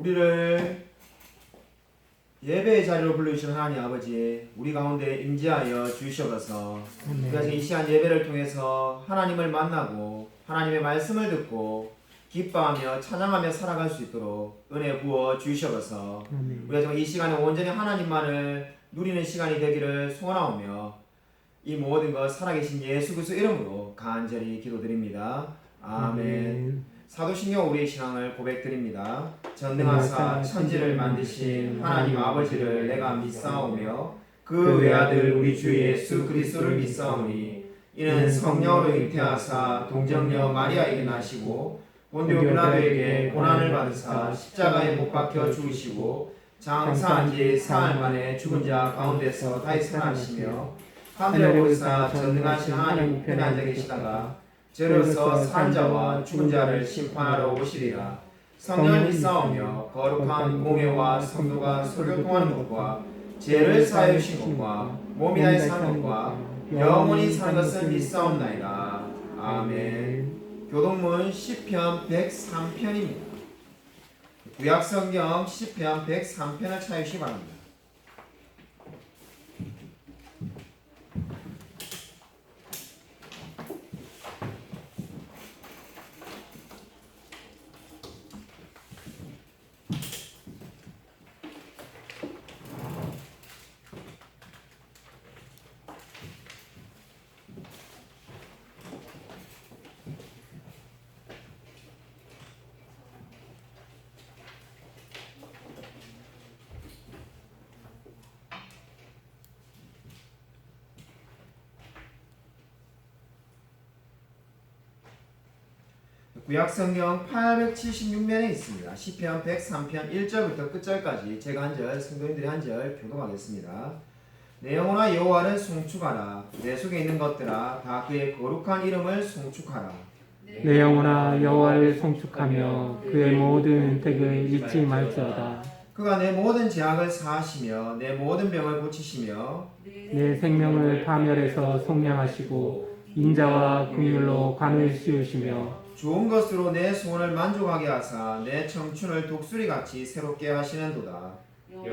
우리를 예배의 자리로 불러주신 하나님 아버지, 우리 가운데 임재하여 주시옵소서. 그래서 이 시간 예배를 통해서 하나님을 만나고 하나님의 말씀을 듣고 기뻐하며 찬양하며 살아갈 수 있도록 은혜 부어 주시옵소서. 우리가 이 시간에 온전히 하나님만을 누리는 시간이 되기를 소원하오며 이 모든 것 살아계신 예수 그리스도 이름으로 간절히 기도드립니다. 아멘. 사도신경 우리의 신앙을 고백드립니다. 전능하사 천지를 만드신 하나님 아버지를 내가 믿사오며 그 외아들 우리 주 예수 그리스도를 믿사오니 이는 성령으로 잉태하사 동정녀 마리아에게 나시고 본디오 빌라도에게 고난을 받으사 십자가에 못 박혀 죽으시고 장사한 지 사흘 만에 죽은 자 가운데서 다시 살아나시며 하늘에 오르사 전능하신 하나님 우편에 앉아 계시다가 저로서 산 자와 죽은 자를 심판하러 오시리라. 성령을 믿사오며 거룩한 공회와 성도가 설교 통하는 것과 죄를 사하여 주신 것과 몸이 다해 사는 것과 영원히 사는 것을 믿사옵나이다. 아멘. 교동문 시편 103편입니다. 구약성경 시편 103편을 찾으시기 바랍니다. 구약성경 876면에 있습니다. 시편 103편 1절부터 끝절까지 제가 한 절, 성도님들이 한 절 교독하겠습니다. 내 영혼아 여호와를 송축하라. 내 속에 있는 것들아 다 그의 거룩한 이름을 송축하라. 내 영혼아 여호와를 송축하며 그의 모든 덕을 잊지 말지어다. 그가 내 모든 죄악을 사하시며 내 모든 병을 고치시며 내 생명을 파멸해서 속량하시고 인자와 긍휼로 관을 씌우시며 좋은 것으로 내 소원을 만족하게 하사 내 청춘을 독수리같이 새롭게 하시는도다.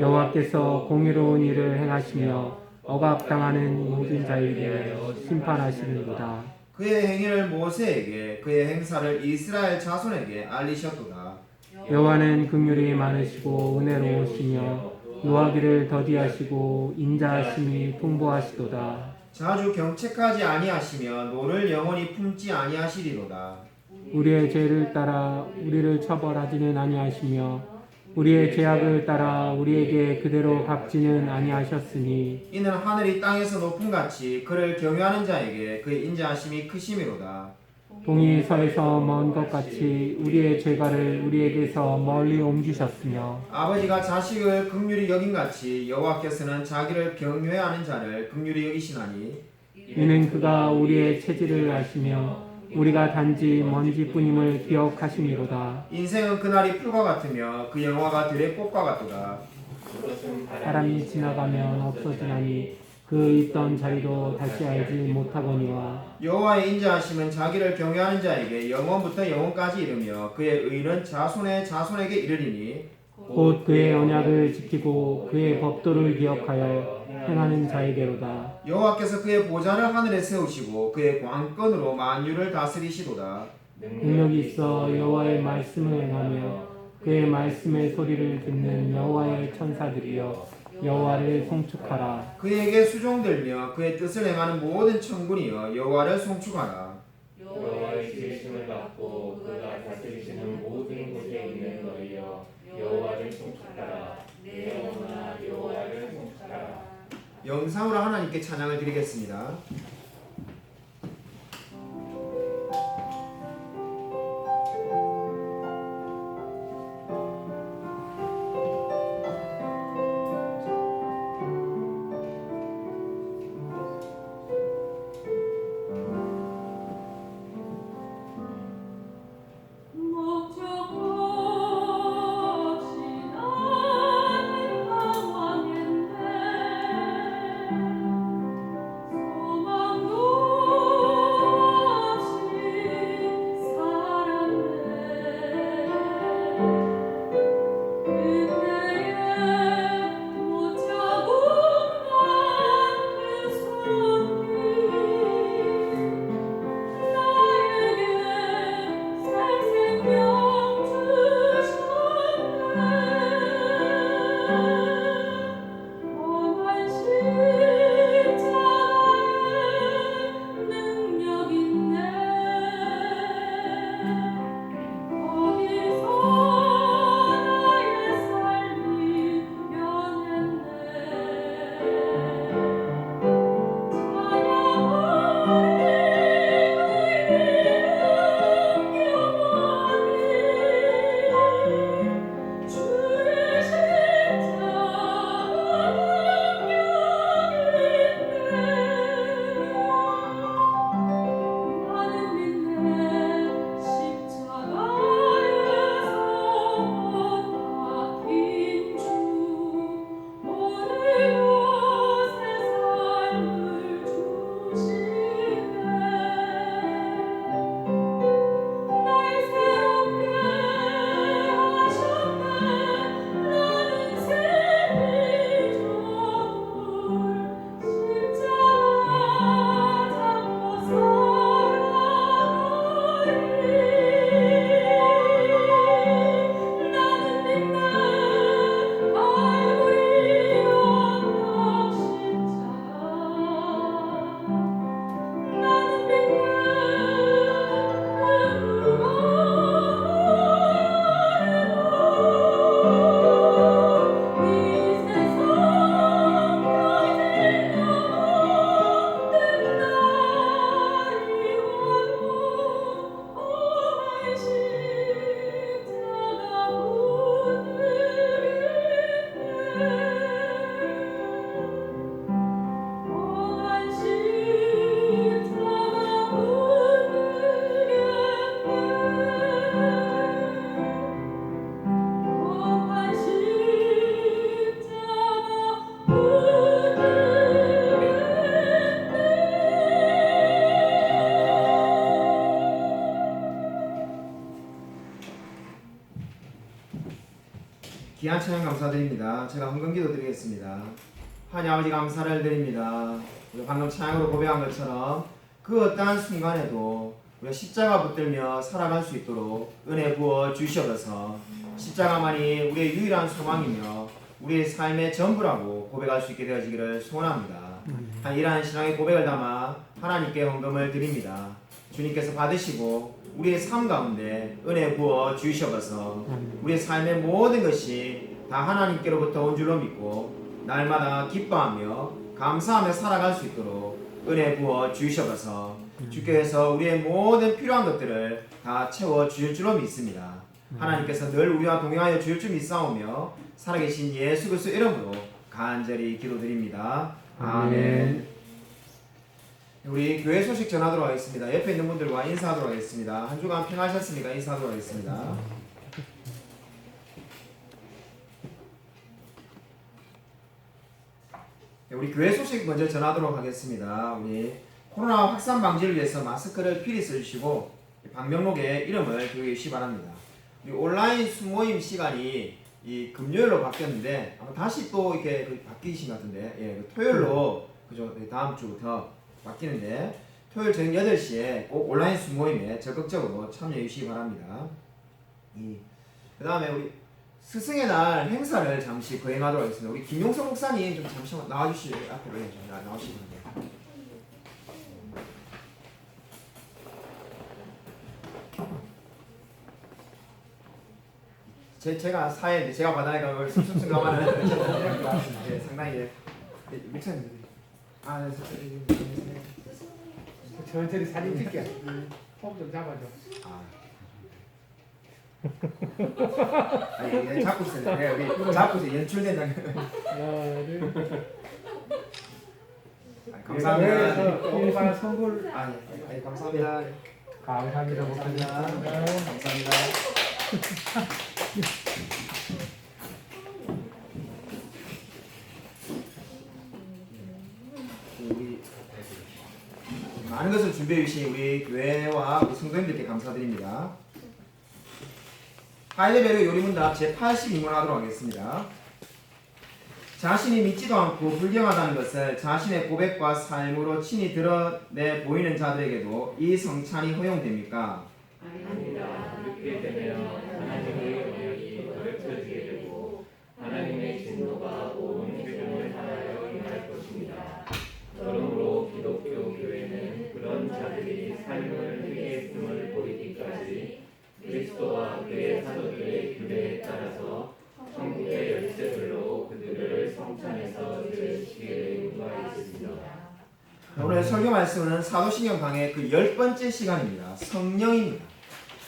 여호와께서 공의로운 일을 행하시며 억압당하는 모든 자에 대하여 심판하시는도다. 그의 행위를 모세에게 그의 행사를 이스라엘 자손에게 알리셨도다. 여호와는 긍휼이 많으시고 은혜로우시며 노하기를 더디하시고 인자하심이 풍부하시도다. 자주 경책하지 아니하시며 노를 영원히 품지 아니하시리로다. 우리의 죄를 따라 우리를 처벌하지는 아니하시며 우리의 죄악을 따라 우리에게 그대로 갚지는 아니하셨으니 이는 하늘이 땅에서 높음같이 그를 경외하는 자에게 그의 인자하심이 크심이로다. 동이 서에서 먼 것 같이 우리의 죄가를 우리에게서 멀리 옮기셨으며 아버지가 자식을 긍휼히 여김같이 여호와께서는 자기를 경외하는 자를 긍휼히 여기시나니 이는 그가 우리의 체질을 아시며 우리가 단지 먼지뿐임을 기억하심이로다. 인생은 그날이 풀과 같으며 그 영화가 들의 꽃과 같도다. 사람이 지나가면 없어지나니 그 있던 자리도 다시 알지 못하거니와 여호와의 인자하심은 자기를 경외하는 자에게 영원부터 영원까지 이르며 그의 의는 자손의 자손에게 이르리니 곧 그의 언약을 지키고 그의 법도를 기억하여 행하는 자에게로다. 여호와께서 그의 보좌를 하늘에 세우시고 그의 광권으로 만유를 다스리시도다. 능력이 있어 여호와의 말씀을 행하며 그의 말씀의 소리를 듣는 여호와의 천사들이여 여호와를 송축하라. 그에게 수종들며 그의 뜻을 행하는 모든 천군이여 여호와를 송축하라. 여호와의 지으심을 받고 그가 다스리시는 모든 곳에 있는 너희여 여호와를 송축하라. 내 영혼아 여호와를 송축하라. 영상으로 하나님께 찬양을 드리겠습니다. 목적하신 하늘 방황했네 소망 귀한 찬양 감사드립니다. 제가 헌금기도 드리겠습니다. 하나님 아버지 감사를 드립니다. 우리가 방금 찬양으로 고백한 것처럼 그 어떠한 순간에도 우리가 십자가 붙들며 살아갈 수 있도록 은혜 부어 주시옵소서. 십자가만이 우리의 유일한 소망이며 우리의 삶의 전부라고 고백할 수 있게 되어지기를 소원합니다. 이러한 신앙의 고백을 담아 하나님께 헌금을 드립니다. 주님께서 받으시고 우리의 삶 가운데 은혜 부어 주시옵소서. 우리의 삶의 모든 것이 다 하나님께로부터 온 줄로 믿고 날마다 기뻐하며 감사하며 살아갈 수 있도록 은혜 부어 주시옵소서. 주께서 우리의 모든 필요한 것들을 다 채워 주실 줄로 믿습니다. 하나님께서 늘 우리와 동행하여 주실 줄 믿사오며 살아계신 예수 그리스도 이름으로 간절히 기도드립니다. 아멘. 우리 교회 소식 전하도록 하겠습니다. 옆에 있는 분들과 인사하도록 하겠습니다. 한 주간 평안하셨습니까? 인사하도록 하겠습니다. 우리 교회 소식 먼저 전하도록 하겠습니다. 우리 코로나 확산 방지를 위해서 마스크를 필히 써주시고 방명록에 이름을 기억해 바랍니다. 우리 온라인 수모임 시간이 이 금요일로 바뀌었는데 아마 다시 또 이렇게 바뀌신 것 같은데, 예, 토요일로 그죠? 다음 주부터 바뀌는데 토요일 저녁 8시에 꼭 온라인 수모임에 적극적으로 참여해 주시기 바랍니다. 그 다음에 우리 스승의 날 행사를 잠시 거행하도록 하겠습니다. 우리 김용석 목사님 좀 잠시만 나와주시죠. 앞으로 나오시기 바랍니다. 제가 사회인데 제가 받아니까 그걸 쑥쑥 가만은 상당히 미쳤는데. 천천히 사진 찍게. 폼 좀 잡아줘. 아니 잡고 있어요. 네, 우리 잡고 있어요. 연출된다. 감사합니다. 오빠 선물. 감사합니다. 감사합니다. 감사합니다. 우리 많은 것을 준비해 주신 우리 교회와 우리 성도님들께 감사드립니다. 하이레벨의 요리문답 제82문 하도록 하겠습니다. 자신이 믿지도 않고 불경하다는 것을 자신의 고백과 삶으로 친히 드러내 보이는 자들에게도 이 성찬이 허용됩니까? 아닙니다. 그렇게 되면 하나님의 영역이 더럽혀지게 되고 하나님의 진노가 온 세상을 향하여 임할 것입니다. 그러므로 기독교 교회는 그런 자들이 삶을 회개했음을 보이기까지 그리스도와 그의 사도들의 규례에 따라서 천국의 열쇠들로 그들을 성찬에서 제시기를 요구하였습니다. 오늘 설교 말씀은 사도신경 강의 그 10번째 시간입니다. 성령입니다.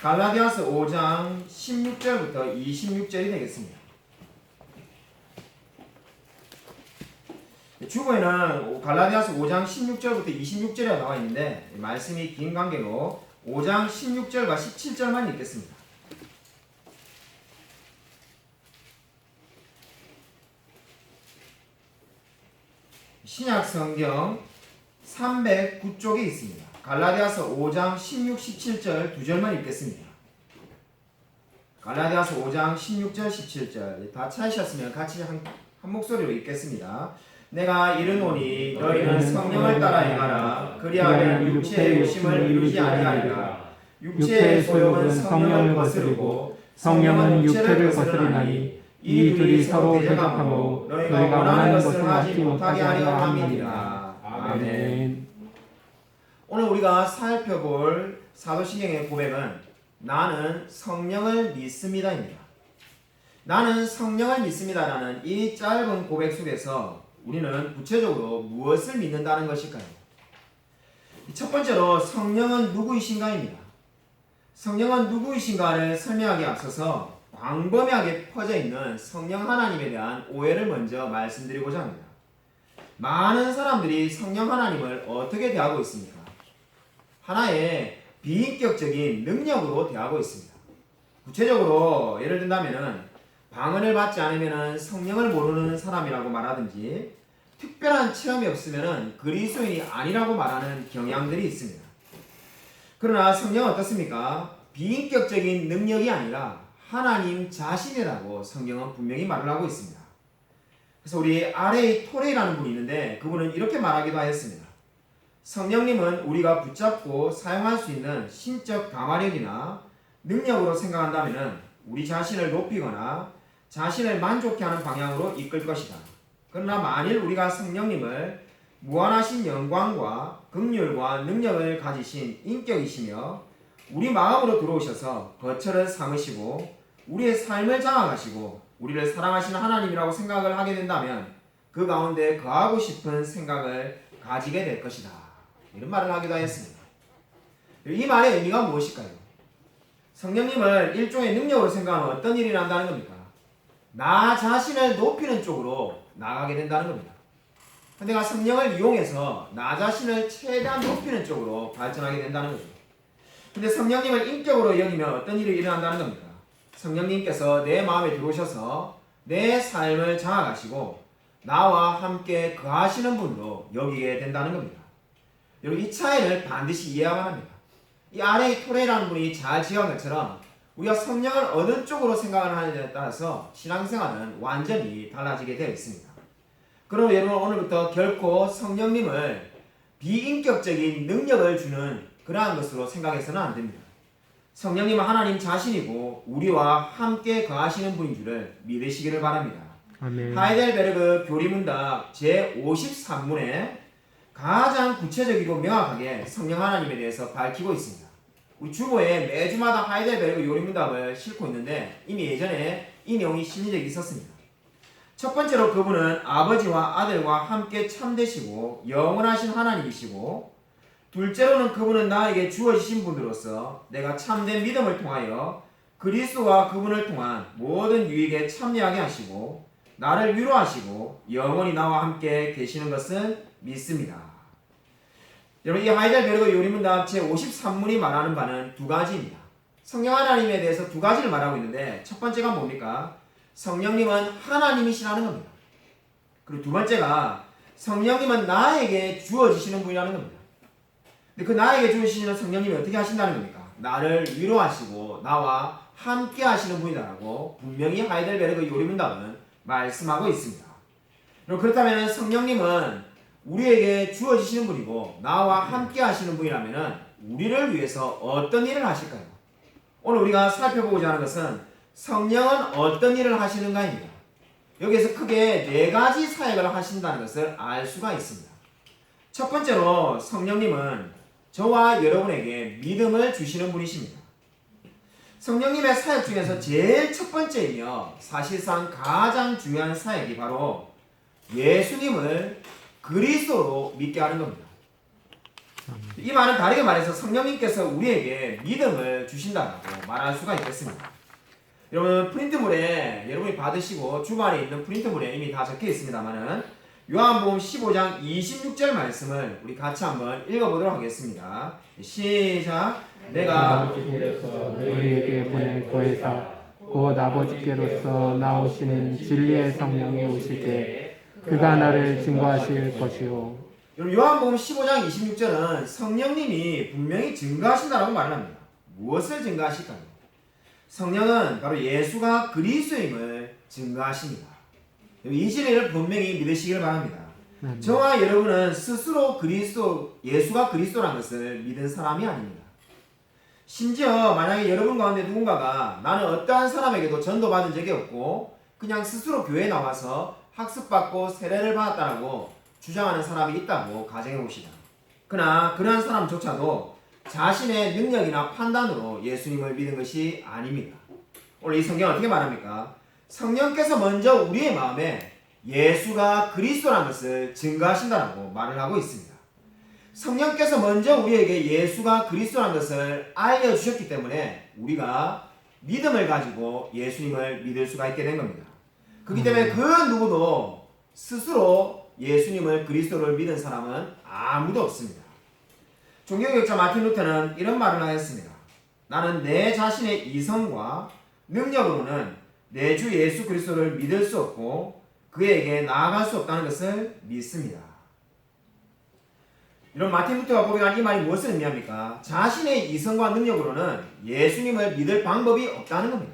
갈라디아서 5장 16절부터 26절이 되겠습니다. 주보에는 갈라디아서 5장 16절부터 26절이 나와 있는데 말씀이 긴 관계로 5장 16절과 17절만 읽겠습니다. 신약 성경 309쪽에 있습니다. 갈라디아서 5장 16, 17절 두 절만 읽겠습니다. 갈라디아서 5장 16절, 17절 다 찾으셨으면 같이 한 목소리로 읽겠습니다. 내가 이르노니 너희는 성령을 따라 행하라. 그리하면 육체의 욕심을 이루지 아니하리라. 육체의 소욕은 성령을 거스르고 성령은 육체를 거스르나니 이 둘이 서로 대적하므로 너희가 원하는 것을 하지 못하게 하려 함이니라. 아멘. 오늘 우리가 살펴볼 사도신경의 고백은 나는 성령을 믿습니다입니다. 나는 성령을 믿습니다라는 이 짧은 고백 속에서 우리는 구체적으로 무엇을 믿는다는 것일까요? 첫 번째로 성령은 누구이신가입니다. 성령은 누구이신가를 설명하기에 앞서서 광범위하게 퍼져 있는 성령 하나님에 대한 오해를 먼저 말씀드리고자 합니다. 많은 사람들이 성령 하나님을 어떻게 대하고 있습니까? 하나의 비인격적인 능력으로 대하고 있습니다. 구체적으로 예를 든다면 방언을 받지 않으면 성령을 모르는 사람이라고 말하든지 특별한 체험이 없으면 그리스도인이 아니라고 말하는 경향들이 있습니다. 그러나 성령은 어떻습니까? 비인격적인 능력이 아니라 하나님 자신이라고 성경은 분명히 말을 하고 있습니다. 그래서 우리 R.A. 토레이라는 분이 있는데 그분은 이렇게 말하기도 하였습니다. 성령님은 우리가 붙잡고 사용할 수 있는 신적 가마력이나 능력으로 생각한다면 우리 자신을 높이거나 자신을 만족해 하는 방향으로 이끌 것이다. 그러나 만일 우리가 성령님을 무한하신 영광과 긍휼과 능력을 가지신 인격이시며 우리 마음으로 들어오셔서 거처를 삼으시고 우리의 삶을 장악하시고 우리를 사랑하시는 하나님이라고 생각을 하게 된다면 그 가운데 거하고 싶은 생각을 가지게 될 것이다. 이런 말을 하기도 하였습니다. 이 말의 의미가 무엇일까요? 성령님을 일종의 능력으로 생각하면 어떤 일이 난다는 겁니까? 나 자신을 높이는 쪽으로 나가게 된다는 겁니다. 내가 성령을 이용해서 나 자신을 최대한 높이는 쪽으로 발전하게 된다는 거죠. 근데 성령님을 인격으로 여기면 어떤 일이 일어난다는 겁니까? 성령님께서 내 마음에 들어오셔서 내 삶을 장악하시고 나와 함께 거하시는 분으로 여기게 된다는 겁니다. 여러분, 이 차이를 반드시 이해해야만 합니다. 이 R.A. 토레이라는 분이 잘 지은 것처럼 우리가 성령을 어느 쪽으로 생각을 하느냐에 따라서 신앙생활은 완전히 달라지게 되어 있습니다. 그럼 여러분, 오늘부터 결코 성령님을 비인격적인 능력을 주는 그러한 것으로 생각해서는 안 됩니다. 성령님은 하나님 자신이고 우리와 함께 거하시는 분인 줄을 믿으시기를 바랍니다. 아멘. 하이델베르그 교리문답 제53문에 가장 구체적이고 명확하게 성령 하나님에 대해서 밝히고 있습니다. 우리 주보에 매주마다 하이델베르그 요리문답을 싣고 있는데 이미 예전에 이 내용이 실린 적이 있었습니다. 첫 번째로 그분은 아버지와 아들과 함께 참되시고 영원하신 하나님이시고, 둘째로는 그분은 나에게 주어지신 분으로서 내가 참된 믿음을 통하여 그리스도와 그분을 통한 모든 유익에 참여하게 하시고 나를 위로하시고 영원히 나와 함께 계시는 것을 믿습니다. 여러분, 이 하이델베르그 요리문답 제53문이 말하는 바는 두 가지입니다. 성령 하나님에 대해서 두 가지를 말하고 있는데, 첫 번째가 뭡니까? 성령님은 하나님이시라는 겁니다. 그리고 두 번째가 성령님은 나에게 주어지시는 분이라는 겁니다. 근데 그 나에게 주어지시는 성령님이 어떻게 하신다는 겁니까? 나를 위로하시고 나와 함께 하시는 분이다라고 분명히 하이델베르그 요리문답은 말씀하고 있습니다. 그렇다면 성령님은 우리에게 주어지시는 분이고 나와 함께 하시는 분이라면 우리를 위해서 어떤 일을 하실까요? 오늘 우리가 살펴보고자 하는 것은 성령은 어떤 일을 하시는가입니다. 여기에서 크게 네 가지 사역을 하신다는 것을 알 수가 있습니다. 첫 번째로 성령님은 저와 여러분에게 믿음을 주시는 분이십니다. 성령님의 사역 중에서 제일 첫 번째이며 사실상 가장 중요한 사역이 바로 예수님을 그리스도로 믿게 하는 겁니다. 이 말은 다르게 말해서 성령님께서 우리에게 믿음을 주신다고 말할 수가 있겠습니다. 여러분, 프린트물에 여러분이 받으시고 주말에 있는 프린트물에 이미 다 적혀 있습니다만은 요한복음 15장 26절 말씀을 우리 같이 한번 읽어보도록 하겠습니다. 시작. 내가 너희에게 보낼 보혜사 곧 아버지께로서 나오시는 진리의 성령이 오실 때 그가 나를 증거하실 것이요. 여러분, 요한복음 15장 26절은 성령님이 분명히 증거하신다라고 말을 합니다. 무엇을 증거하실까요? 성령은 바로 예수가 그리스도임을 증거하십니다. 이 진리를 분명히 믿으시길 바랍니다. 저와 여러분은 스스로 예수가 그리스도라는 것을 믿은 사람이 아닙니다. 심지어 만약에 여러분 가운데 누군가가 나는 어떠한 사람에게도 전도받은 적이 없고 그냥 스스로 교회에 나와서 학습받고 세례를 받았다고 주장하는 사람이 있다고 가정해 봅시다. 그러나 그러한 사람조차도 자신의 능력이나 판단으로 예수님을 믿은 것이 아닙니다. 오늘 이 성경은 어떻게 말합니까? 성령께서 먼저 우리의 마음에 예수가 그리스도라는 것을 증거하신다고 말을 하고 있습니다. 성령께서 먼저 우리에게 예수가 그리스도라는 것을 알려주셨기 때문에 우리가 믿음을 가지고 예수님을 믿을 수가 있게 된 겁니다. 그렇기 때문에 그 누구도 스스로 예수님을 그리스도를 믿은 사람은 아무도 없습니다. 종교개혁자 마틴 루터는 이런 말을 하였습니다. 나는 내 자신의 이성과 능력으로는 내 주 예수 그리스도를 믿을 수 없고 그에게 나아갈 수 없다는 것을 믿습니다. 이런 마틴 루터가 고백한 이 말이 무엇을 의미합니까? 자신의 이성과 능력으로는 예수님을 믿을 방법이 없다는 겁니다.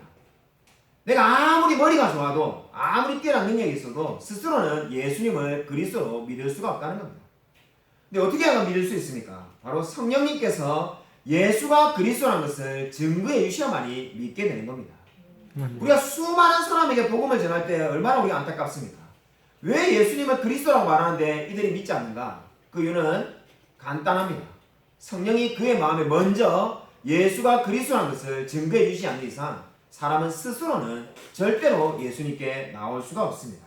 내가 아무리 머리가 좋아도 아무리 뛰어난 능력이 있어도 스스로는 예수님을 그리스도로 믿을 수가 없다는 겁니다. 근데 어떻게 하면 믿을 수 있습니까? 바로 성령님께서 예수가 그리스도라는 것을 증거해 주셔야만이 믿게 되는 겁니다. 우리가 수많은 사람에게 복음을 전할 때 얼마나 우리가 안타깝습니까? 왜 예수님을 그리스도라고 말하는데 이들이 믿지 않는가? 그 이유는 간단합니다. 성령이 그의 마음에 먼저 예수가 그리스도라는 것을 증거해 주시지 않는 이상 사람은 스스로는 절대로 예수님께 나올 수가 없습니다.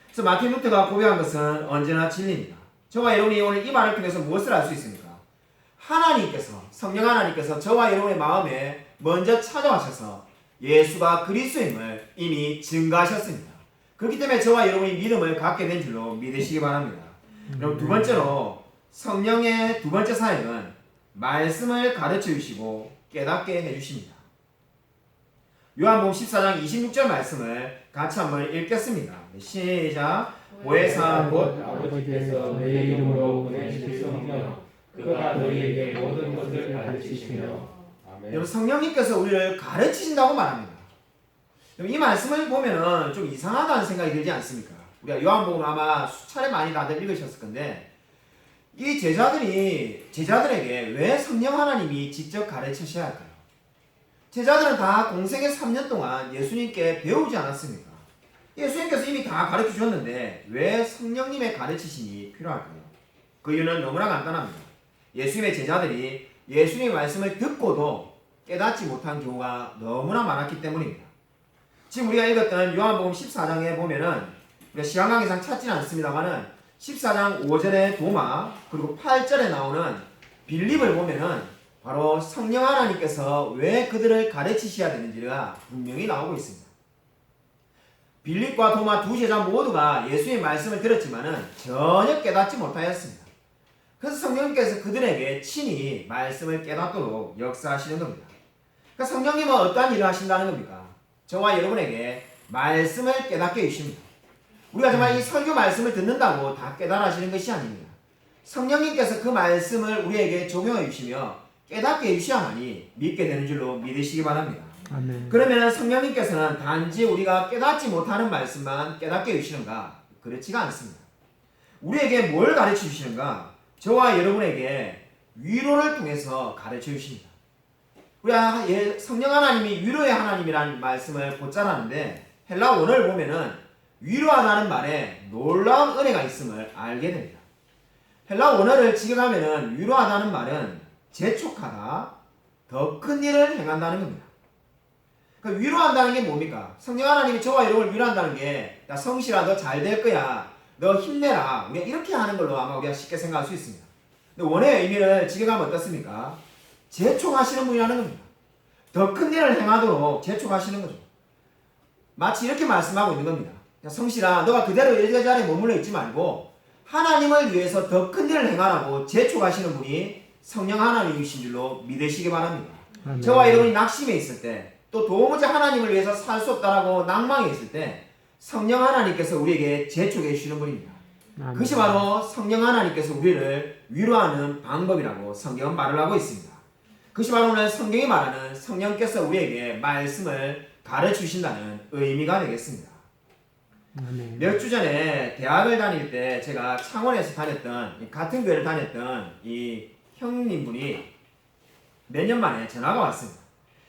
그래서 마틴 루터가 고백한 것은 언제나 진리입니다. 저와 여러분이 오늘 이 말을 통해서 무엇을 알 수 있습니까? 하나님께서, 성령 하나님께서 저와 여러분의 마음에 먼저 찾아와셔서 예수가 그리스도임을 이미 증거하셨습니다. 그렇기 때문에 저와 여러분이 믿음을 갖게 된 줄로 믿으시기 바랍니다. 그럼 두 번째로 성령의 두 번째 사역은 말씀을 가르쳐 주시고 깨닫게 해주십니다. 요한복음 14장 26절 말씀을 같이 한번 읽겠습니다. 시작. 보혜사 곧 아버지께서 내 이름으로 보내실 성령 그가 너희에게 모든 것을 가르치시며 여러분 성령님께서 우리를 가르치신다고 말합니다. 이 말씀을 보면은 좀 이상하다는 생각이 들지 않습니까? 우리가 요한복음 아마 수차례 많이 다들 읽으셨을 건데 이 제자들에게 왜 성령 하나님이 직접 가르치셔야 할까요? 제자들은 다 공생의 3년 동안 예수님께 배우지 않았습니까? 예수님께서 이미 다 가르쳐 주셨는데 왜 성령님의 가르치심이 필요할까요? 그 이유는 너무나 간단합니다. 예수님의 제자들이 예수님의 말씀을 듣고도 깨닫지 못한 경우가 너무나 많았기 때문입니다. 지금 우리가 읽었던 요한복음 14장에 보면은 우리가 시간 관계상 찾지는 않습니다만은 14장 5절의 도마 그리고 8절에 나오는 빌립을 보면은 바로 성령 하나님께서 왜 그들을 가르치셔야 되는지가 분명히 나오고 있습니다. 빌립과 도마 두 제자 모두가 예수님의 말씀을 들었지만은 전혀 깨닫지 못하였습니다. 그래서 성령님께서 그들에게 친히 말씀을 깨닫도록 역사하시는 겁니다. 그러니까 성령님은 어떠한 일을 하신다는 겁니까? 저와 여러분에게 말씀을 깨닫게 해주십니다. 우리가 정말 이 설교 말씀을 듣는다고 다 깨달아지는 것이 아닙니다. 성령님께서 그 말씀을 우리에게 적용해 주시며 깨닫게 해주셔야만이 믿게 되는 줄로 믿으시기 바랍니다. 아멘. 그러면 성령님께서는 단지 우리가 깨닫지 못하는 말씀만 깨닫게 해주시는가? 그렇지가 않습니다. 우리에게 뭘 가르쳐 주시는가? 저와 여러분에게 위로를 통해서 가르쳐 주십니다. 우리가 성령 하나님이 위로의 하나님이라는 말씀을 곧잘하는데 헬라 원어를 보면은 위로하다는 말에 놀라운 은혜가 있음을 알게 됩니다. 헬라 원어를 직역하면은 위로하다는 말은 재촉하다, 더 큰 일을 행한다는 겁니다. 그러니까 위로한다는 게 뭡니까? 성령 하나님이 저와 여러분을 위로한다는 게 야 성실아 너 잘 될 거야, 너 힘내라, 우리가 이렇게 하는 걸로 아마 우리가 쉽게 생각할 수 있습니다. 근데 원어의 의미를 직역하면 어떻습니까? 재촉하시는 분이라는 겁니다. 더 큰 일을 행하도록 재촉하시는 거죠. 마치 이렇게 말씀하고 있는 겁니다. 야, 성실아 너가 그대로 이 자리에 머물러 있지 말고 하나님을 위해서 더 큰 일을 행하라고 재촉하시는 분이 성령 하나님이신 줄로 믿으시기 바랍니다. 아멘. 저와 여러분이 낙심해 있을 때 또 도무지 하나님을 위해서 살 수 없다라고 낭망해 있을 때 성령 하나님께서 우리에게 재촉해 주시는 분입니다. 아멘. 그것이 바로 성령 하나님께서 우리를 위로하는 방법이라고 성경은 말을 하고 있습니다. 그것이 바로 오늘 성경이 말하는 성령께서 우리에게 말씀을 가르쳐 주신다는 의미가 되겠습니다. 아멘. 몇 주 전에 대학을 다닐 때 제가 창원에서 다녔던 같은 교회를 다녔던 이 형님분이 몇 년 만에 전화가 왔습니다.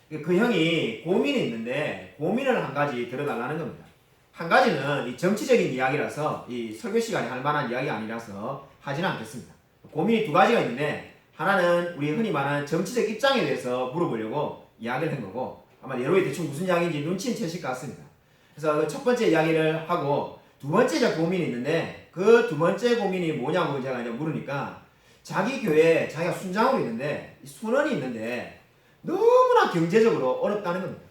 그 형이 고민이 있는데 고민을 한 가지 들어달라는 겁니다. 한 가지는 이 정치적인 이야기라서 이 설교 시간에 할 만한 이야기가 아니라서 하지는 않겠습니다. 고민이 두 가지가 있는데 하나는 우리 흔히 말하는 정치적 입장에 대해서 물어보려고 이야기를 한 거고 아마 여러분이 대충 무슨 이야기인지 눈치는 채실 것 같습니다. 그래서 첫 번째 이야기를 하고 두 번째 고민이 있는데 그 두 번째 고민이 뭐냐고 제가 이제 물으니까 자기 교회에 자기가 순장으로 있는데 순원이 있는데 너무나 경제적으로 어렵다는 겁니다.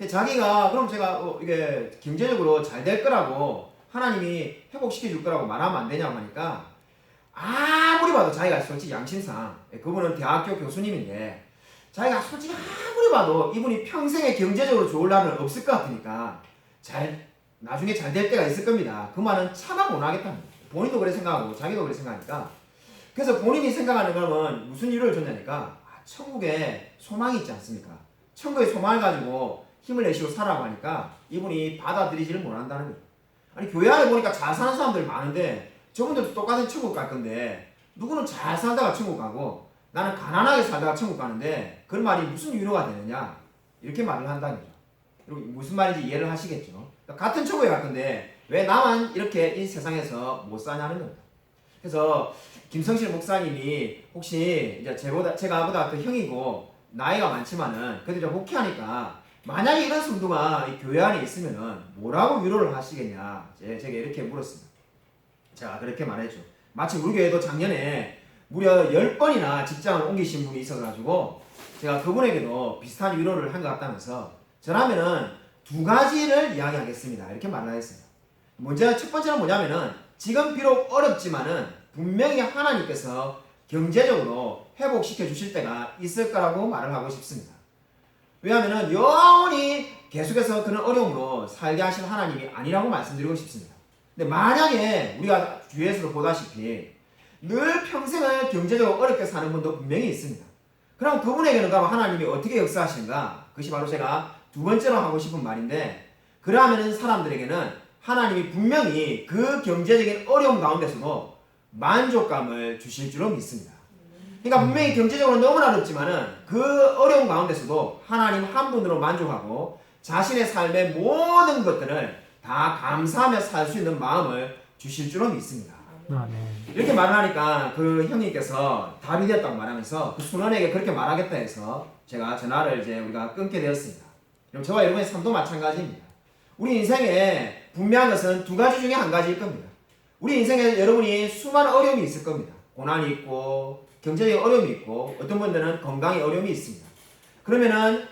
자기가 그럼 제가 이게 경제적으로 잘 될 거라고 하나님이 회복시켜 줄 거라고 말하면 안 되냐고 하니까 아무리 봐도 자기가 솔직히 양심상 그분은 대학교 교수님인데 자기가 솔직히 아무리 봐도 이분이 평생에 경제적으로 좋을 날은 없을 것 같으니까 나중에 잘 될 때가 있을 겁니다. 그 말은 차마 못 하겠다는 거예요. 본인도 그래 생각하고 자기도 그래 생각하니까 그래서 본인이 생각하는 거는 무슨 이유를 줬냐니까 천국에 소망이 있지 않습니까? 천국에 소망을 가지고 힘을 내시고 살아가고 하니까 이분이 받아들이지를 못한다는 거예요. 아니 교회 안에 보니까 잘 사는 사람들 많은데 저분들도 똑같은 천국 갈 건데 누구는 잘 살다가 천국 가고 나는 가난하게 살다가 천국 가는데 그 말이 무슨 위로가 되느냐 이렇게 말을 한다는 거죠. 그리고 무슨 말인지 이해를 하시겠죠. 그러니까 같은 천국에 갈 건데 왜 나만 이렇게 이 세상에서 못 사냐는 겁니다. 그래서 김성실 목사님이 혹시 이제 제가 보다 더 형이고 나이가 많지만은 그래도 좀 목회하니까 만약에 이런 성도가 이 교회 안에 있으면은 뭐라고 위로를 하시겠냐 제가 이렇게 물었습니다. 제가 그렇게 말했죠. 마치 우리 교회도 작년에 무려 10번이나 직장을 옮기신 분이 있어가지고 제가 그분에게도 비슷한 위로를 한 것 같다면서 저라면은 두 가지를 이야기하겠습니다 이렇게 말을 했습니다. 먼저 첫 번째는 뭐냐면은 지금 비록 어렵지만은 분명히 하나님께서 경제적으로 회복시켜 주실 때가 있을 거라고 말을 하고 싶습니다. 왜냐하면은 영원히 계속해서 그런 어려움으로 살게 하실 하나님이 아니라고 말씀드리고 싶습니다. 근데 만약에 우리가 주위에서도 보다시피 늘 평생을 경제적으로 어렵게 사는 분도 분명히 있습니다. 그럼 그분에게는 하나님이 어떻게 역사하시는가? 그것이 바로 제가 두 번째로 하고 싶은 말인데 그러하면은 사람들에게는 하나님이 분명히 그 경제적인 어려움 가운데서도 만족감을 주실 줄로 믿습니다. 그러니까 분명히 경제적으로 너무나 어렵지만은 그 어려움 가운데서도 하나님 한 분으로 만족하고 자신의 삶의 모든 것들을 다 감사하며 살 수 있는 마음을 주실 줄로 믿습니다. 이렇게 말을 하니까 그 형님께서 답이 되었다고 말하면서 그 순원에게 그렇게 말하겠다 해서 제가 전화를 이제 우리가 끊게 되었습니다. 그럼 저와 여러분의 삶도 마찬가지입니다. 우리 인생에 분명한 것은 두 가지 중에 한 가지일 겁니다. 우리 인생에 여러분이 수많은 어려움이 있을 겁니다. 고난이 있고 경제적인 어려움이 있고 어떤 분들은 건강의 어려움이 있습니다. 그러면은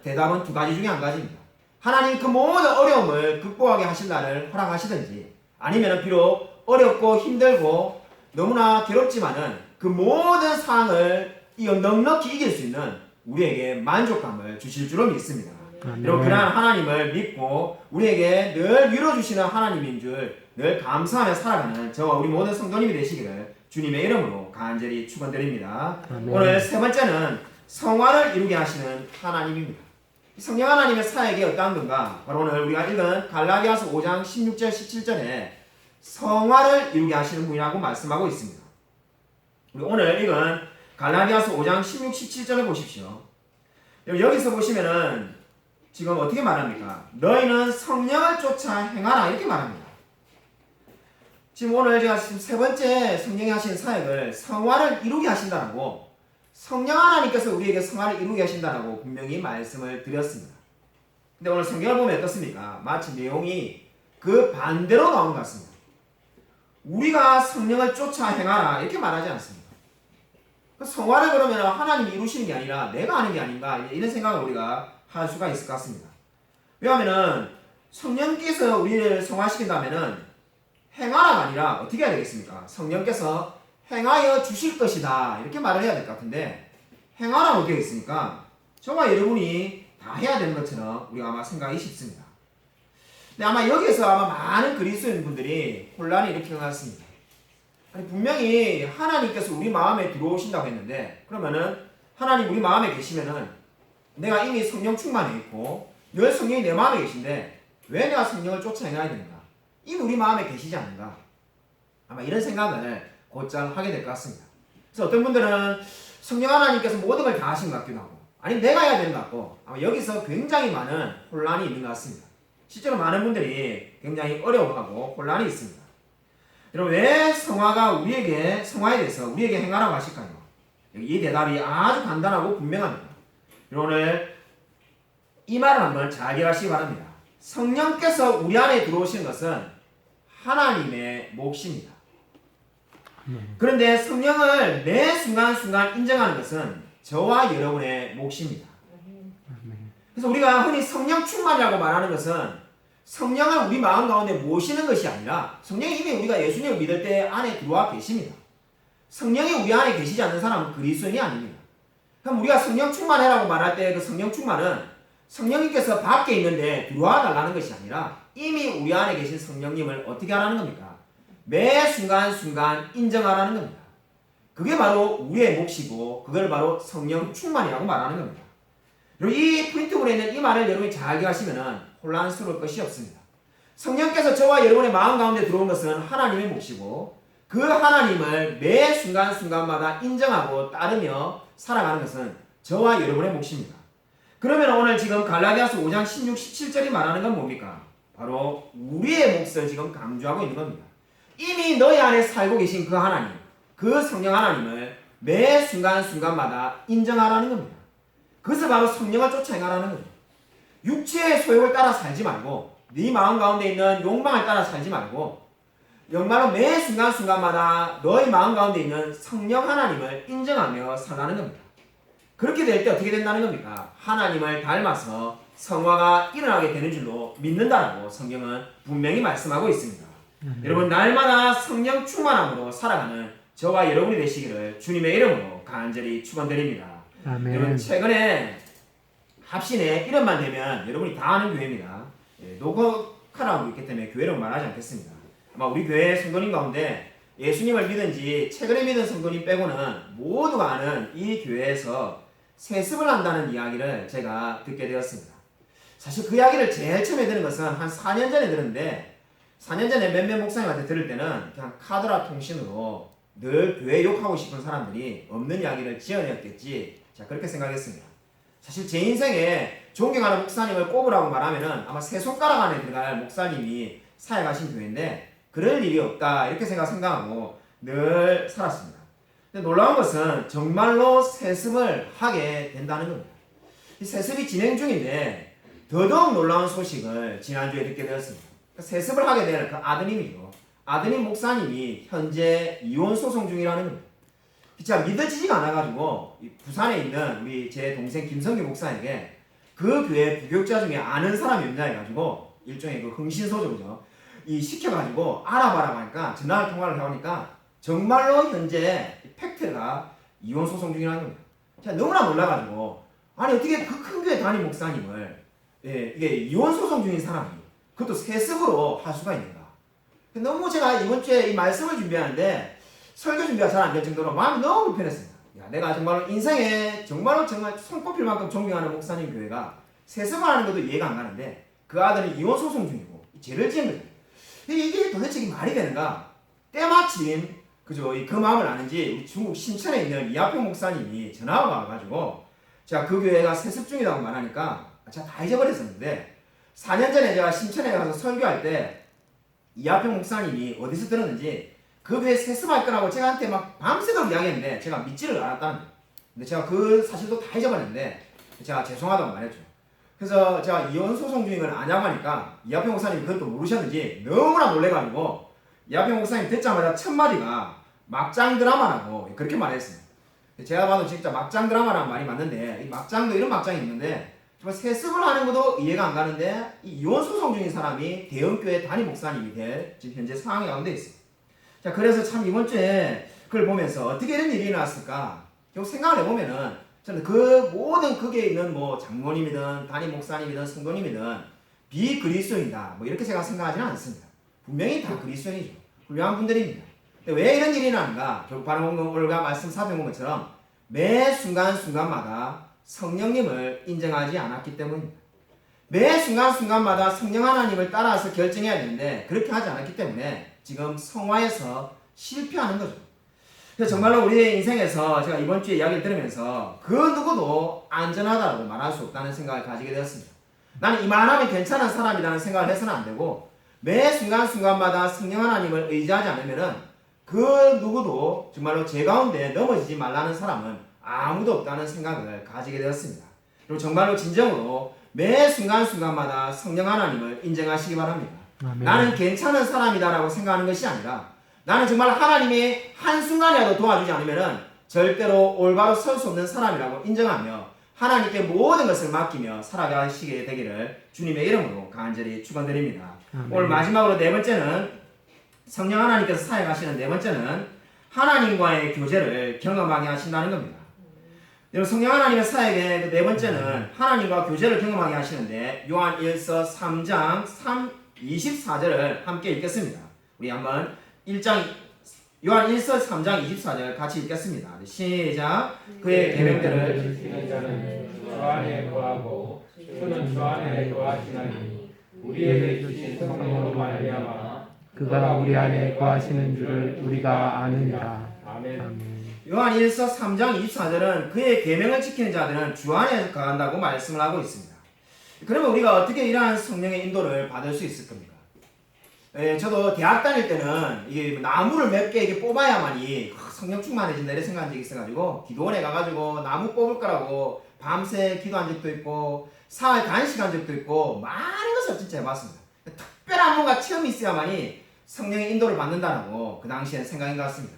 대답은 두 가지 중에 한 가지입니다. 하나님 그 모든 어려움을 극복하게 하실 날을 허락하시든지 아니면 비록 어렵고 힘들고 너무나 괴롭지만은 그 모든 상황을 넉넉히 이길 수 있는 우리에게 만족감을 주실 줄로 믿습니다. 그리고 그러한 하나님을 믿고 우리에게 늘 위로 주시는 하나님인 줄 늘 감사하며 살아가는 저와 우리 모든 성도님이 되시기를 주님의 이름으로 간절히 축원드립니다. 오늘 세 번째는 성화를 이루게 하시는 하나님입니다. 성령 하나님의 사역이 어떠한 건가? 바로 오늘 우리가 읽은 갈라디아서 5장 16절 17절에 성화를 이루게 하시는 분이라고 말씀하고 있습니다. 우리 오늘 읽은 갈라디아서 5장 16, 17절을 보십시오. 여기서 보시면은 지금 어떻게 말합니까? 너희는 성령을 쫓아 행하라 이렇게 말합니다. 지금 오늘 제가 지금 세 번째 성령이 하신 사역을 성화를 이루게 하신다라고 성령 하나님께서 우리에게 성화를 이루게 하신다라고 분명히 말씀을 드렸습니다. 근데 오늘 성경을 보면 어떻습니까? 마치 내용이 그 반대로 나온 것 같습니다. 우리가 성령을 쫓아 행하라 이렇게 말하지 않습니다. 그 성화를 그러면 하나님이 이루시는 게 아니라 내가 하는 게 아닌가 이런 생각을 우리가 할 수가 있을 것 같습니다. 왜냐하면 성령께서 우리를 성화시킨다면은 행하라가 아니라 어떻게 해야 되겠습니까? 성령께서 행하여 주실 것이다 이렇게 말을 해야 될 것 같은데 행하라고 되어 있으니까 저와 여러분이 다 해야 되는 것처럼 우리가 아마 생각이 쉽습니다. 근데 아마 여기에서 아마 많은 그리스도인 분들이 혼란이 일으킨 것 같습니다. 아니 분명히 하나님께서 우리 마음에 들어오신다고 했는데 그러면은 하나님 우리 마음에 계시면은 내가 이미 성령 충만해 있고 늘 성령이 내 마음에 계신데 왜 내가 성령을 쫓아 행해야 되는가? 이미 우리 마음에 계시지 않는가? 아마 이런 생각을 곧장 하게 될 것 같습니다. 그래서 어떤 분들은 성령 하나님께서 모든 걸 다 하신 것 같기도 하고 아니면 내가 해야 되는 것 같고 아마 여기서 굉장히 많은 혼란이 있는 것 같습니다. 실제로 많은 분들이 굉장히 어려워하고 혼란이 있습니다. 여러분 왜 성화가 성화에 대해서 우리에게 행하라고 하실까요? 이 대답이 아주 간단하고 분명합니다. 오늘 이 말을 한번 잘 이해하시기 바랍니다. 성령께서 우리 안에 들어오시는 것은 하나님의 몫입니다. 그런데 성령을 매 순간순간 인정하는 것은 저와 여러분의 몫입니다. 그래서 우리가 흔히 성령 충만이라고 말하는 것은 성령을 우리 마음 가운데 모시는 것이 아니라 성령이 이미 우리가 예수님을 믿을 때 안에 들어와 계십니다. 성령이 우리 안에 계시지 않는 사람은 그리스도인이 아닙니다. 그럼 우리가 성령 충만해라고 말할 때 그 성령 충만은 성령님께서 밖에 있는데 들어와 달라는 것이 아니라 이미 우리 안에 계신 성령님을 어떻게 하라는 겁니까? 매 순간순간 인정하라는 겁니다. 그게 바로 우리의 몫이고 그걸 바로 성령 충만이라고 말하는 겁니다. 그리고 이 프린트물에 있는 이 말을 여러분이 잘 기억하시면 혼란스러울 것이 없습니다. 성령께서 저와 여러분의 마음 가운데 들어온 것은 하나님의 몫이고 그 하나님을 매 순간순간마다 인정하고 따르며 살아가는 것은 저와 여러분의 몫입니다. 그러면 오늘 지금 갈라디아서 5장 16, 17절이 말하는 건 뭡니까? 바로 우리의 몫을 지금 강조하고 있는 겁니다. 이미 너희 안에 살고 계신 그 하나님, 그 성령 하나님을 매 순간순간마다 인정하라는 겁니다. 그것을 바로 성령을 쫓아 행하라는 거예요. 육체의 소욕을 따라 살지 말고 네 마음 가운데 있는 욕망을 따라 살지 말고 정말로 매 순간순간마다 너희 마음 가운데 있는 성령 하나님을 인정하며 살라는 겁니다. 그렇게 될 때 어떻게 된다는 겁니까? 하나님을 닮아서 성화가 일어나게 되는 줄로 믿는다라고 성경은 분명히 말씀하고 있습니다. 여러분 날마다 성령 충만함으로 살아가는 저와 여러분이 되시기를 주님의 이름으로 간절히 축원드립니다. 아멘. 여러분 최근에 합신에 이름만 되면 여러분이 다 아는 교회입니다. 노고카라고 있기 때문에 교회를 말하지 않겠습니다. 아마 우리 교회 성도님 가운데 예수님을 믿은 지 최근에 믿은 성도님 빼고는 모두가 아는 이 교회에서 세습을 한다는 이야기를 제가 듣게 되었습니다. 사실 그 이야기를 제일 처음에 들은 것은 한 4년 전에 들었는데 4년 전에 몇몇 목사님한테 들을 때는 그냥 카드라 통신으로 늘 교회 욕하고 싶은 사람들이 없는 이야기를 지어냈겠지. 자, 그렇게 생각했습니다. 사실 제 인생에 존경하는 목사님을 꼽으라고 말하면은 아마 세 손가락 안에 들어갈 목사님이 사역하신 교회인데 그럴 일이 없다 이렇게 생각하고 늘 살았습니다. 근데 놀라운 것은 정말로 세습을 하게 된다는 겁니다. 이 세습이 진행 중인데 더더욱 놀라운 소식을 지난주에 듣게 되었습니다. 세습을 하게 될 그 아드님이죠. 아드님 목사님이 현재 이혼 소송 중이라는 겁니다. 진짜 믿어지지가 않아가지고 부산에 있는 우리 제 동생 김성규 목사에게 그 교회 부교육자 중에 아는 사람이 없냐 해가지고 일종의 그 흥신소적이죠. 이 시켜가지고 알아봐라고 하니까 전화 통화를 해보니까 정말로 현재 팩트가 이혼 소송 중이라는 겁니다. 제가 너무나 놀라가지고 아니 어떻게 그 큰 교회 담임 목사님을 이게 이혼 소송 중인 사람이 그것도 세습으로 할 수가 있는가? 너무 제가 이번 주에 이 말씀을 준비하는데 설교 준비가 잘 안 될 정도로 마음이 너무 불편했습니다. 야, 내가 정말로 인생에 정말 손꼽힐 만큼 존경하는 목사님 교회가 세습을 하는 것도 이해가 안 가는데 그 아들이 이혼 소송 중이고 죄를 지은 거죠. 이게 도대체 이게 말이 되는가? 때마침 그죠? 그 마음을 아는지 우리 중국 신천에 있는 이하평 목사님이 전화가 와가지고 제가 그 교회가 세습 중이라고 말하니까 제가 다 잊어버렸었는데 4년 전에 제가 신천에 가서 설교할 때 이하평 목사님이 어디서 들었는지 그 교회 세습할 거라고 제가한테 막 밤새도록 이야기했는데 제가 믿지를 않았다는 거예요. 근데 제가 그 사실도 다 잊어버렸는데 제가 죄송하다고 말했죠. 그래서 제가 이혼 소송 중인 걸 아냐고 하니까 이하평 목사님이 그것도 모르셨는지 너무나 놀래가지고 이하평 목사님 듣자마자 첫 마디가 막장 드라마라고 그렇게 말했습니다. 제가 봐도 진짜 막장 드라마라는 말이 맞는데 이 막장도 이런 막장이 있는데 정말 세습을 하는 것도 이해가 안 가는데 이 이혼 소송 중인 사람이 대형교회 담임 목사님이 될 지금 현재 상황 가운데 있어요. 자, 그래서 참 이번 주에 그걸 보면서 어떻게 이런 일이 일어났을까? 결국 생각을 해보면은 저는 그 모든 거기에 있는 뭐 장로님이든 담임 목사님이든 성도님이든 비그리스도인이다 뭐 이렇게 제가 생각하지는 않습니다. 분명히 다 그리스도인이죠. 훌륭한 분들입니다. 근데 왜 이런 일이 일어나는가? 결국 바로 오늘과 말씀 살펴본 것처럼 매 순간순간마다 성령님을 인정하지 않았기 때문입니다. 매 순간순간마다 성령 하나님을 따라서 결정해야 되는데 그렇게 하지 않았기 때문에 지금 성화에서 실패하는 거죠. 그래서 정말로 우리의 인생에서 제가 이번 주에 이야기를 들으면서 그 누구도 안전하다고 말할 수 없다는 생각을 가지게 되었습니다. 나는 이만하면 괜찮은 사람이라는 생각을 해서는 안 되고 매 순간순간마다 성령 하나님을 의지하지 않으면은 그 누구도 정말로 제 가운데 넘어지지 말라는 사람은 아무도 없다는 생각을 가지게 되었습니다. 그리고 정말로 진정으로 매 순간순간마다 성령 하나님을 인정하시기 바랍니다. 아멘. 나는 괜찮은 사람이다라고 생각하는 것이 아니라 나는 정말 하나님이 한순간이라도 도와주지 않으면 절대로 올바로 설 수 없는 사람이라고 인정하며 하나님께 모든 것을 맡기며 살아가시게 되기를 주님의 이름으로 간절히 축원드립니다. 오늘 마지막으로 네 번째는 성령 하나님께서 사역하시는 네 번째는 하나님과의 교제를 경험하게 하신다는 겁니다. 여러분 성령 하나님의 사역의 네 번째는 하나님과 교제를 경험하게 하시는데 요한 1서 3장 24절을 함께 읽겠습니다. 우리 한번 1장 요한 1서 3장 24절 같이 읽겠습니다. 시작. 그의 계명들을 지키는 자는 주와 안에 거하고 주는 주 안에 거하시나니 우리에게 주신 성령으로 말미암아 그가 우리 안에 거하시는 줄을 우리가 아느니라. 아멘. 아멘. 요한 1서 3장 24절은 그의 계명을 지키는 자들은 주 안에 거한다고 말씀을 하고 있습니다. 그러면 우리가 어떻게 이러한 성령의 인도를 받을 수 있을 겁니까? 저도 대학 다닐 때는 이게 나무를 몇 개 이렇게 뽑아야만이 성령 충만해진다 이런 생각한 적이 있어가지고 기도원에 가가지고 나무 뽑을 거라고 밤새 기도한 적도 있고 사흘 단식한 적도 있고 많은 것을 진짜 해봤습니다. 특별한 뭔가 체험이 있어야만이 성령의 인도를 받는다라고 그 당시에는 생각인 것 같습니다.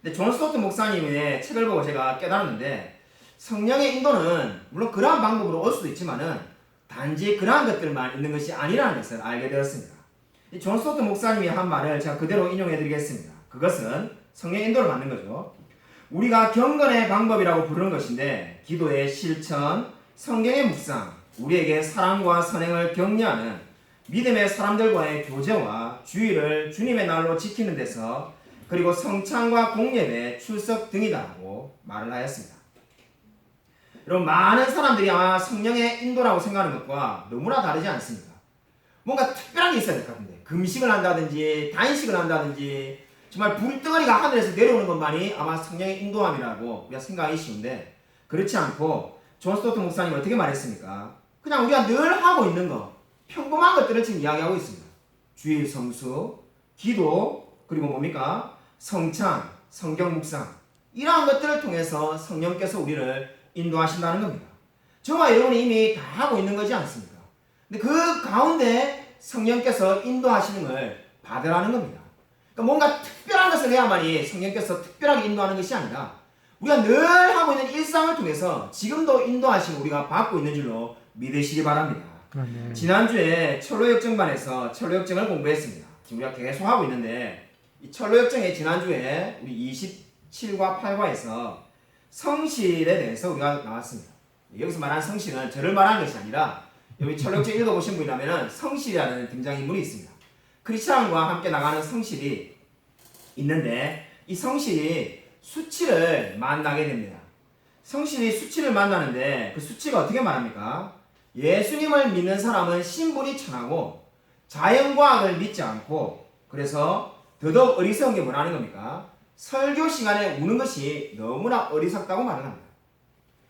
근데 존 스토트 목사님의 책을 보고 제가 깨달았는데 성령의 인도는 물론 그러한 방법으로 올 수도 있지만은 단지 그러한 것들만 있는 것이 아니라는 것을 알게 되었습니다. 이 존 스토트 목사님이 한 말을 제가 그대로 인용해 드리겠습니다. 그것은 성령의 인도를 받는 거죠. 우리가 경건의 방법이라고 부르는 것인데 기도의 실천, 성경의 묵상, 우리에게 사랑과 선행을 격려하는 믿음의 사람들과의 교제와 주의를 주님의 날로 지키는 데서 그리고 성찬과 공예배, 출석 등이다라고 말을 하였습니다. 여러분 많은 사람들이 아마 성령의 인도라고 생각하는 것과 너무나 다르지 않습니까? 뭔가 특별한 게 있어야 될 것 같은데 금식을 한다든지 단식을 한다든지 정말 불덩어리가 하늘에서 내려오는 것만이 아마 성령의 인도함이라고 우리가 생각하기 쉬운데 그렇지 않고 존 스토트 목사님이 어떻게 말했습니까? 그냥 우리가 늘 하고 있는 것 평범한 것들을 지금 이야기하고 있습니다. 주일 성수, 기도, 그리고 뭡니까? 성찬, 성경 묵상 이러한 것들을 통해서 성령께서 우리를 인도하신다는 겁니다. 저와 여러분이 이미 다 하고 있는 거지 않습니까? 근데 그 가운데 성령께서 인도하시는 걸 받으라는 겁니다. 그러니까 뭔가 특별한 것을 해야만이 성령께서 특별하게 인도하는 것이 아니라 우리가 늘 하고 있는 일상을 통해서 지금도 인도하심을 우리가 받고 있는 줄로 믿으시기 바랍니다. 아멘. 지난주에 철로역정반에서 철로역정을 공부했습니다. 지금 우리가 계속 하고 있는데 이 철로역정의 지난주에 우리 27과 8과에서 성실에 대해서 우리가 나왔습니다. 여기서 말하는 성실은 저를 말하는 것이 아니라 여기 철로역정 읽어보신 분이라면 성실이라는 등장인물이 있습니다. 크리스찬과 함께 나가는 성실이 있는데 이 성실이 수치를 만나게 됩니다. 성실이 수치를 만나는데 그 수치가 어떻게 말합니까? 예수님을 믿는 사람은 신분이 천하고 자연과학을 믿지 않고 그래서 더더욱 어리석은 게 뭐라는 겁니까? 설교 시간에 우는 것이 너무나 어리석다고 말을 합니다.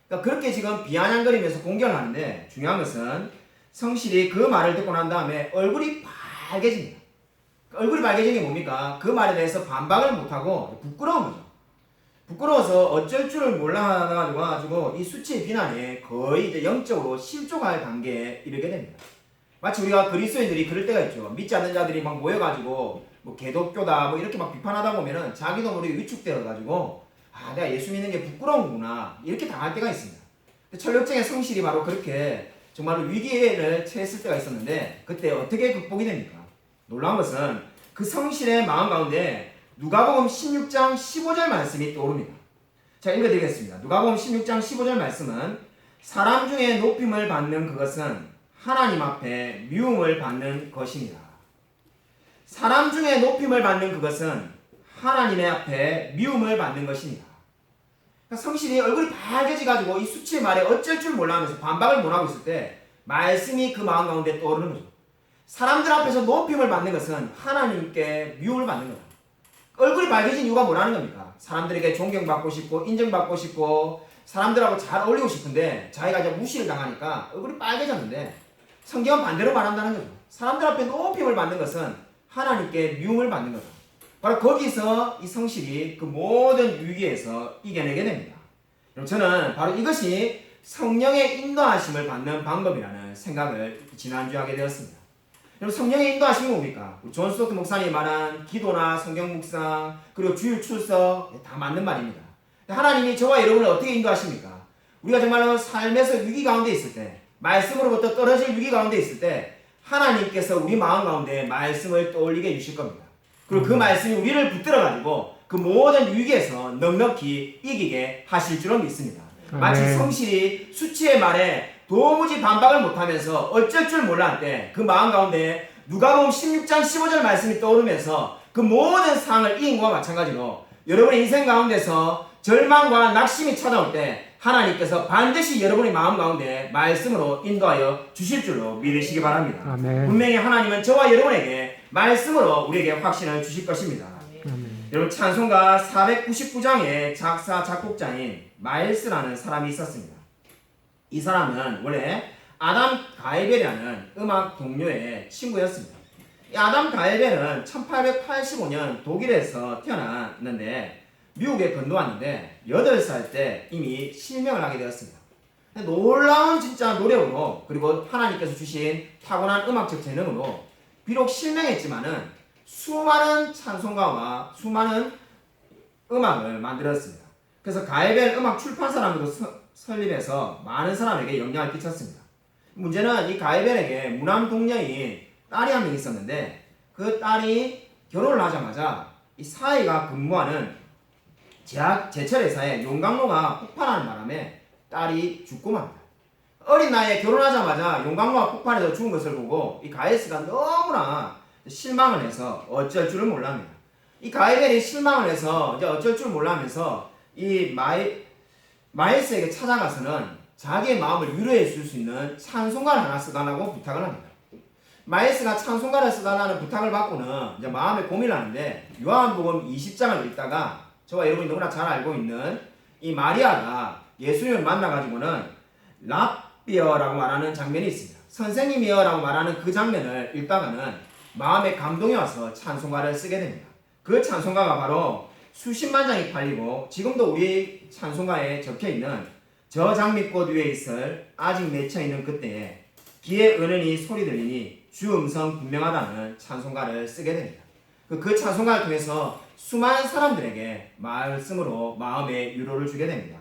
그러니까 그렇게 지금 비아냥거리면서 공격을 하는데 중요한 것은 성실이 그 말을 듣고 난 다음에 얼굴이 빨개집니다. 얼굴이 빨개진 게 뭡니까? 그 말에 대해서 반박을 못하고 부끄러운 거죠. 부끄러워서 어쩔 줄을 몰라가지고 이 수치의 비난에 거의 이제 영적으로 실족할 단계에 이르게 됩니다. 마치 우리가 그리스도인들이 그럴 때가 있죠. 믿지 않는 자들이 막 모여가지고 뭐 개독교다 뭐 이렇게 막 비판하다 보면은 자기도 모르게 위축되어가지고 아 내가 예수 믿는 게 부끄러운구나 이렇게 당할 때가 있습니다. 철력정의 성실이 바로 그렇게 정말로 위기를 처했을 때가 있었는데 그때 어떻게 극복이 됩니까? 놀라운 것은 그 성실의 마음 가운데 누가복음 16장 15절 말씀이 떠오릅니다. 자 읽어드리겠습니다. 누가복음 16장 15절 말씀은 사람 중에 높임을 받는 그것은 하나님 앞에 미움을 받는 것입니다. 사람 중에 높임을 받는 그것은 하나님의 앞에 미움을 받는 것입니다. 그러니까 성실이 얼굴이 빨개져가지고 이 수치의 말에 어쩔 줄 몰라하면서 반박을 못하고 있을 때 말씀이 그 마음 가운데 떠오르는 거죠. 사람들 앞에서 높임을 받는 것은 하나님께 미움을 받는 거다. 얼굴이 빨개진 이유가 뭐라는 겁니까? 사람들에게 존경받고 싶고 인정받고 싶고 사람들하고 잘 어울리고 싶은데 자기가 이제 무시를 당하니까 얼굴이 빨개졌는데 성경은 반대로 말한다는 거죠. 사람들 앞에 높임을 받는 것은 하나님께 미움을 받는 거다. 바로 거기서 이 성실이 그 모든 위기에서 이겨내게 됩니다. 저는 바로 이것이 성령의 인도하심을 받는 방법이라는 생각을 지난주에 하게 되었습니다. 성령의 인도하심이 뭡니까? 존 스토트 목사님이 말한 기도나 성경 묵상 그리고 주일 출석 다 맞는 말입니다. 하나님이 저와 여러분을 어떻게 인도하십니까? 우리가 정말로 삶에서 위기 가운데 있을 때 말씀으로부터 떨어질 위기 가운데 있을 때 하나님께서 우리 마음 가운데 말씀을 떠올리게 해주실 겁니다. 그리고 그 말씀이 우리를 붙들어가지고 그 모든 위기에서 넉넉히 이기게 하실 줄은 믿습니다. 마치 성실이 수치의 말에 도무지 반박을 못하면서 어쩔 줄 몰랐을 때 그 마음 가운데 누가복음 16장 15절 말씀이 떠오르면서 그 모든 상황을 이긴 것과 마찬가지로 여러분의 인생 가운데서 절망과 낙심이 찾아올 때 하나님께서 반드시 여러분의 마음 가운데 말씀으로 인도하여 주실 줄로 믿으시기 바랍니다. 아멘. 분명히 하나님은 저와 여러분에게 말씀으로 우리에게 확신을 주실 것입니다. 아멘. 여러분 찬송가 499장의 작사 작곡자인 마일스라는 사람이 있었습니다. 이 사람은 원래 아담 가이벨이라는 음악 동료의 친구였습니다. 이 아담 가이벨은 1885년 독일에서 태어났는데 미국에 건너왔는데 8살 때 이미 실명을 하게 되었습니다. 놀라운 진짜 노력으로 그리고 하나님께서 주신 타고난 음악적 재능으로 비록 실명했지만은 수많은 찬송가와 수많은 음악을 만들었습니다. 그래서 가이벨 음악 출판사랑도 설립해서 많은 사람에게 영향을 끼쳤습니다. 문제는 이 가이벨에게 무남 동녀인 딸이 한 명 있었는데 그 딸이 결혼을 하자마자 이 사이가 근무하는 제철 회사에 용광로가 폭발하는 바람에 딸이 죽고 맙니다. 어린 나이에 결혼하자마자 용광로가 폭발해서 죽은 것을 보고 이 가이스가 너무나 실망을 해서 어쩔 줄을 몰랍니다. 이 가이벨이 실망을 해서 이제 어쩔 줄 몰라면서 이 마일스에게 찾아가서는 자기의 마음을 위로해 줄 수 있는 찬송가를 하나 써달라고 부탁을 합니다. 마일스가 찬송가를 써달라는 부탁을 받고는 이제 마음에 고민을 하는데 요한복음 20장을 읽다가 저와 여러분이 너무나 잘 알고 있는 이 마리아가 예수님을 만나가지고는 랍비어라고 말하는 장면이 있습니다. 선생님이여 라고 말하는 그 장면을 읽다가는 마음에 감동이 와서 찬송가를 쓰게 됩니다. 그 찬송가가 바로 수십만 장이 팔리고 지금도 우리 찬송가에 적혀있는 저 장미꽃 위에 있을 아직 맺혀있는 그때에 귀에 은은히 소리 들리니 주 음성 분명하다는 찬송가를 쓰게 됩니다. 그 찬송가를 통해서 수많은 사람들에게 말씀으로 마음의 위로를 주게 됩니다.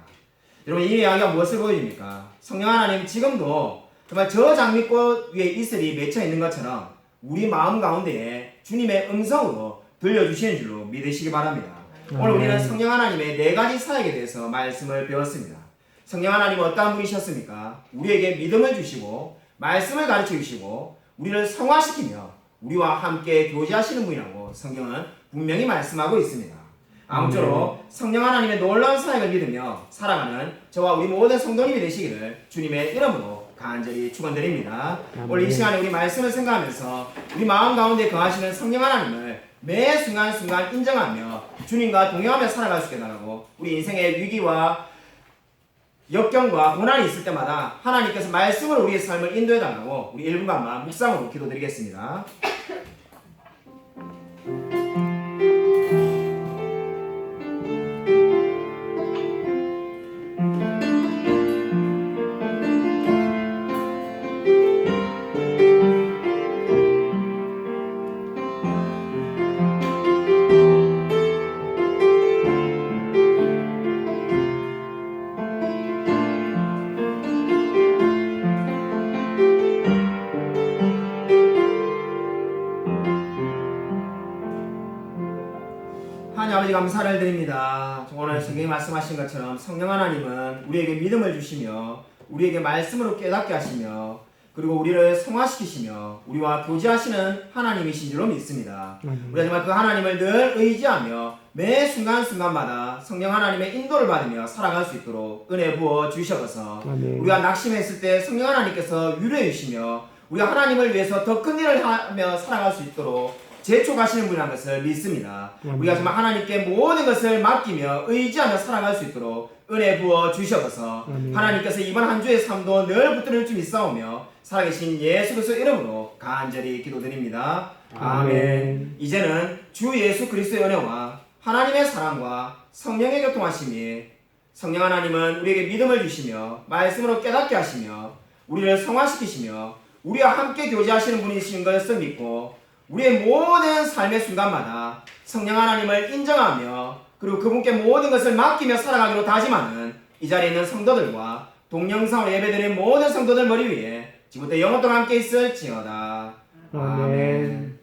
여러분 이 이야기가 무엇을 보여줍니까? 성령 하나님 지금도 정말 저 장미꽃 위에 이슬이 맺혀 있는 것처럼 우리 마음 가운데에 주님의 음성으로 들려주시는 줄로 믿으시기 바랍니다. 오늘 우리는 성령 하나님의 4가지 사역에 대해서 말씀을 배웠습니다. 성령 하나님은 어떠한 분이셨습니까? 우리에게 믿음을 주시고 말씀을 가르쳐 주시고 우리를 성화시키며 우리와 함께 교제하시는 분이라고 성경은 분명히 말씀하고 있습니다. 아무쪼록 성령 하나님의 놀라운 사역을 믿으며 살아가는 저와 우리 모든 성도님이 되시기를 주님의 이름으로 간절히 축원드립니다. 오늘 이 시간에 우리 말씀을 생각하면서 우리 마음 가운데 거하시는 성령 하나님을 매 순간순간 인정하며 주님과 동행하며 살아갈 수 있게 달라고 우리 인생의 위기와 역경과 고난이 있을 때마다 하나님께서 말씀으로 우리의 삶을 인도해 달라고 우리 1분간만 묵상으로 기도드리겠습니다. 하나님 아버지 감사를 드립니다. 오늘 성경이 말씀하신 것처럼 성령 하나님은 우리에게 믿음을 주시며 우리에게 말씀으로 깨닫게 하시며 그리고 우리를 성화시키시며 우리와 교제하시는 하나님이신 줄로 믿습니다. 우리가 정말 그 하나님을 늘 의지하며 매 순간순간마다 성령 하나님의 인도를 받으며 살아갈 수 있도록 은혜 부어 주셔서 우리가 낙심했을 때 성령 하나님께서 위로해 주시며 우리가 하나님을 위해서 더 큰 일을 하며 살아갈 수 있도록 재촉하시는 분이라는 것을 믿습니다. 우리가 정말 하나님께 모든 것을 맡기며 의지하며 살아갈 수 있도록 은혜 부어 주셔서 하나님께서 이번 한 주의 삶도 늘 붙들릴 줄 믿사오며 살아계신 예수 그리스도 이름으로 간절히 기도드립니다. 아멘. 이제는 주 예수 그리스도의 은혜와 하나님의 사랑과 성령의 교통하심이 성령 하나님은 우리에게 믿음을 주시며 말씀으로 깨닫게 하시며 우리를 성화시키시며 우리와 함께 교제하시는 분이신 것을 믿고 우리의 모든 삶의 순간마다 성령 하나님을 인정하며 그리고 그분께 모든 것을 맡기며 살아가기로 다짐하는 이 자리에 있는 성도들과 동영상으로 예배드리는 모든 성도들 머리 위에 지금부터 영원토록 함께 있을지어다. 아멘.